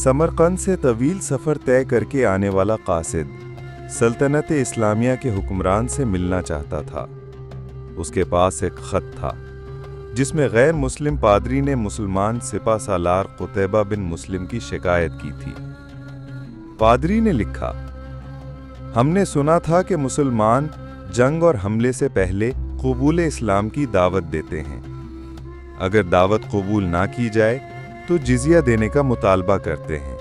समरकंद से तवील सफ़र तय करके आने वाला कासिद सल्तनत इस्लामिया के हुक्मरान से मिलना चाहता था। उसके पास एक ख़त था जिसमें गैर मुस्लिम पादरी ने मुसलमान सिपा सालार कुतैबा बिन मुस्लिम की शिकायत की थी। पादरी ने लिखा, हमने सुना था कि मुसलमान जंग और हमले से पहले कबूल इस्लाम की दावत देते हैं। अगर दावत कबूल ना की जाए तो जिजिया देने का मुतालबा करते हैं,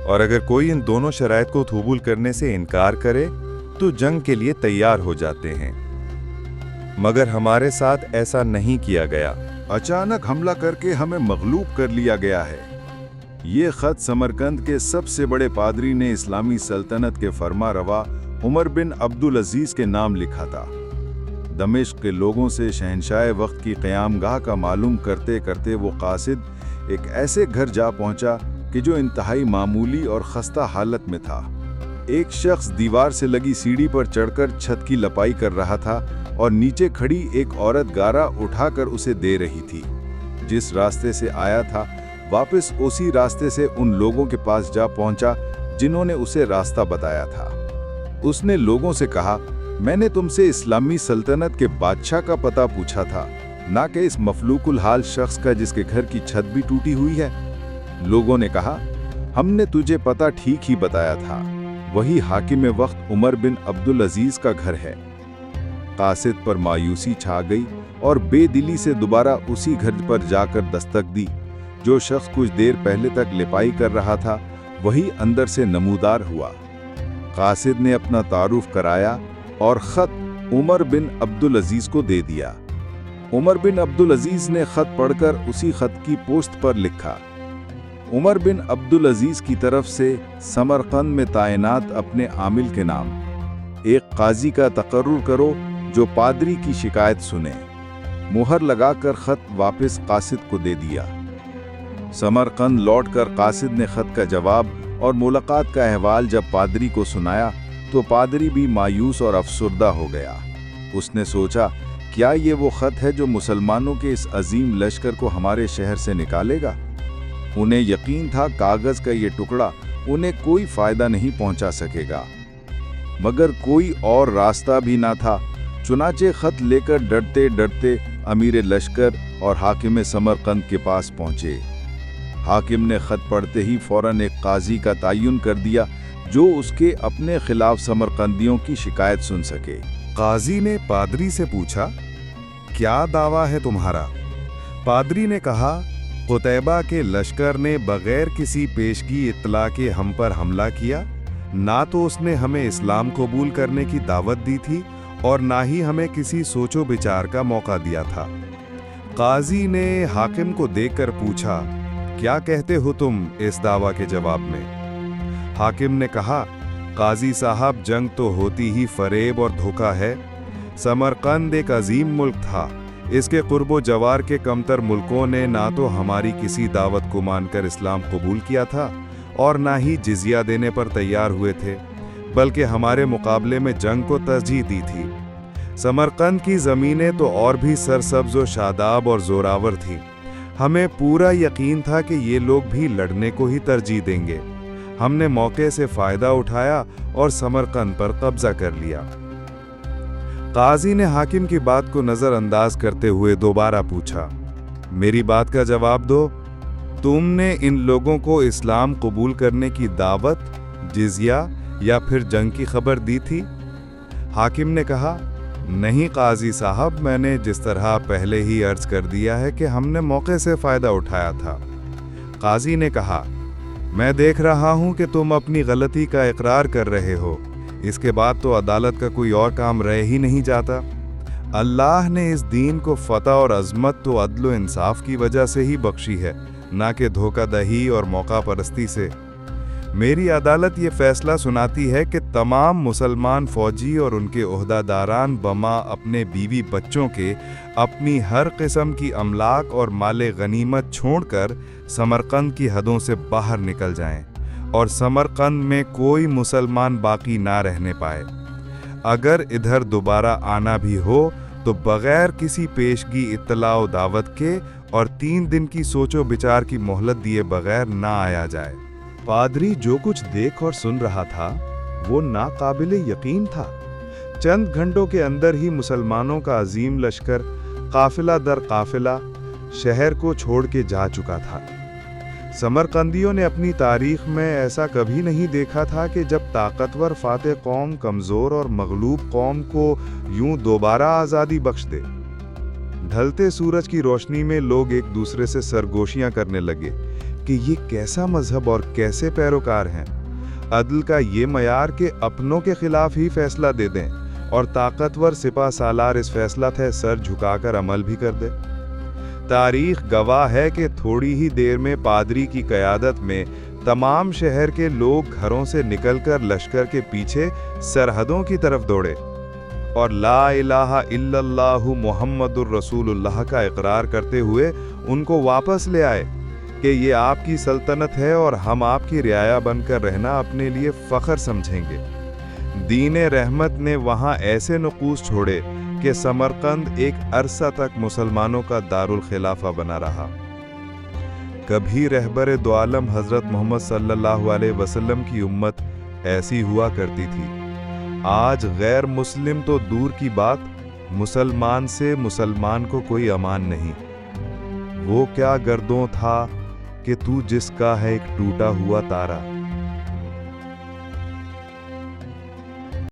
और अगर कोई इन दोनों शराइत को कबूल करने से इनकार करे तो जंग के लिए तैयार हो जाते हैं। मगर हमारे साथ ऐसा नहीं किया गया। अचानक हमला करके हमें मगलूब कर लिया गया है। ये खत समरकंद के सबसे बड़े पादरी ने इस्लामी सल्तनत के फरमा रवा उमर बिन अब्दुल अजीज के नाम लिखा था। दमिश्क के लोगों से शहंशाह वक्त की क़यामगाह का मालूम करते करते वो कासिद एक ऐसे घर जा पहुंचा कि जो इंतहाई मामूली और खस्ता हालत में था। एक शख्स दीवार से लगी सीढ़ी पर चढ़कर छत की लपाई कर रहा था और नीचे खड़ी एक औरत गारा उठाकर उसे दे रही थी। जिस रास्ते से आया था वापस उसी रास्ते से उन लोगों के पास जा पहुंचा जिन्होंने उसे रास्ता बताया था। उसने लोगों से कहा, मैंने तुमसे इस्लामी सल्तनत के बादशाह का पता पूछा था, ना कि इस मफलूकुल हाल शख्स का जिसके घर की छत भी टूटी हुई है। लोगों ने कहा, हमने तुझे पता ठीक ही बताया था, वही हाकिम वक्त उमर बिन अब्दुल अजीज का घर है। कासिद पर मायूसी छा गई और बेदिली से दोबारा उसी घर पर जाकर दस्तक दी। जो शख्स कुछ देर पहले तक लिपाई कर रहा था वही अंदर से नमूदार हुआ। कासिद ने अपना तारुफ कराया और खत उमर बिन अब्दुल अजीज को दे दिया। उमर बिन अब्दुल अजीज ने खत पढ़कर उसी खत की पोस्ट पर लिखा, उमर बिन अब्दुल अजीज की तरफ से समरकंद में तैनात अपने आमिल के नाम एक काजी का तकर्रुर करो जो पादरी की शिकायत सुने। मुहर लगाकर खत वापस कासिद को दे दिया। समरकंद लौटकर कासिद ने खत का जवाब और मुलाकात का अहवाल जब पादरी को सुनाया तो पादरी भी मायूस और अफसुर्दा हो गया। उसने सोचा, क्या ये वो खत है जो मुसलमानों के इस अजीम लश्कर को हमारे शहर से निकालेगा? उन्हें यकीन था कागज का ये टुकड़ा उन्हें कोई फायदा नहीं पहुंचा सकेगा, मगर कोई और रास्ता भी ना था। चुनाचे खत लेकर डरते डरते अमीर लश्कर और हाकिम समरकंद के पास पहुंचे। हाकिम ने खत पढ़ते ही फौरन एक काजी का तयन कर दिया जो उसके अपने खिलाफ समरकंदियों की शिकायत सुन सके। काजी ने पादरी से पूछा, क्या दावा है तुम्हारा? पादरी ने कहा, कुतैबा के लश्कर ने बगैर किसी पेशगी इत्तला के हम पर हमला किया। ना तो उसने हमें इस्लाम कबूल करने की दावत दी थी और ना ही हमें किसी सोचो विचार का मौका दिया था। काजी ने हाकिम को देखकर पूछा, क्या कहते हो तुम इस दावा के जवाब में? हाकिम ने कहा, काजी साहब, जंग तो होती ही फरेब और धोखा है। समरकंद एक अजीम मुल्क था। इसके कुर्बो जवार के कमतर मुल्कों ने ना तो हमारी किसी दावत को मानकर इस्लाम कबूल किया था और ना ही जिजिया देने पर तैयार हुए थे, बल्कि हमारे मुकाबले में जंग को तरजीह दी थी। समरकंद की ज़मीनें तो और भी सरसब्ज व शादाब और जोरावर थीं। हमें पूरा यकीन था कि ये लोग भी लड़ने को ही तरजीह देंगे। हमने मौके से फ़ायदा उठाया और समरकंद पर कब्जा कर लिया। काजी ने हाकिम की बात को नज़रअंदाज करते हुए दोबारा पूछा, मेरी बात का जवाब दो। तुमने इन लोगों को इस्लाम कबूल करने की दावत, जिजिया या फिर जंग की खबर दी थी? हाकिम ने कहा, नहीं काजी साहब, मैंने जिस तरह पहले ही अर्ज कर दिया है कि हमने मौके से फ़ायदा उठाया था। काजी ने कहा, मैं देख रहा हूं कि तुम अपनी गलती का इकरार कर रहे हो। इसके बाद तो अदालत का कोई और काम रह ही नहीं जाता। अल्लाह ने इस दीन को फतह और अज़मत तो अदल व इंसाफ की वजह से ही बख्शी है, ना कि धोखादही और मौका परस्ती से। मेरी अदालत ये फैसला सुनाती है कि तमाम मुसलमान फौजी और उनके ओहदादारान बमा अपने बीवी बच्चों के अपनी हर किस्म की अमलाक और माले गनीमत छोड़कर समरकंद की हदों से बाहर निकल जाएं और समरकंद में कोई मुसलमान बाकी ना रहने पाए। अगर इधर दोबारा आना भी हो तो बगैर किसी पेशगी इत्तला व दावत के और 3 दिन की सोचो विचार की मोहलत दिए बगैर ना आया जाए। पादरी जो कुछ देख और सुन रहा था वो नाकाबिले यकीन था। चंद घंटों के अंदर ही मुसलमानों का अजीम लश्कर काफिला दर काफिला शहर को छोड़ के जा चुका था। समरकंदियों ने अपनी तारीख में ऐसा कभी नहीं देखा था कि जब ताकतवर फातेह कौम कमज़ोर और मगलूब कौम को यूं दोबारा आज़ादी बख्श दे। ढलते सूरज की रोशनी में लोग एक दूसरे से सरगोशियां करने लगे कि ये कैसा मजहब और कैसे पैरोकार हैं। अदल का ये मयार कि अपनों के खिलाफ ही फैसला दे दें और ताकतवर सिपा सालार इस फैसला थे सर झुकाकर अमल भी कर दे। तारीख गवाह है कि थोड़ी ही देर में पादरी की क़यादत में तमाम शहर के लोग घरों से निकलकर लश्कर के पीछे सरहदों की तरफ दौड़े और ला इलाहा इल्लल्लाहु मुहम्मदुर रसूलुल्लाह का इकरार करते हुए उनको वापस ले आए कि ये आपकी सल्तनत है और हम आपकी रियाया बनकर रहना अपने लिए फ़ख्र समझेंगे। दीन रहमत ने वहाँ ऐसे नकूस छोड़े कि समरकंद एक अरसा तक मुसलमानों का दारुल खिलाफा बना रहा। कभी रहबर दो आलम हज़रत मोहम्मद सल्लल्लाहु अलैहि वसल्लम की उम्मत ऐसी हुआ करती थी। आज गैर मुस्लिम तो दूर की बात, मुसलमान से मुसलमान को कोई अमान नहीं। वो क्या गर्दों था कि तू जिसका है एक टूटा हुआ तारा।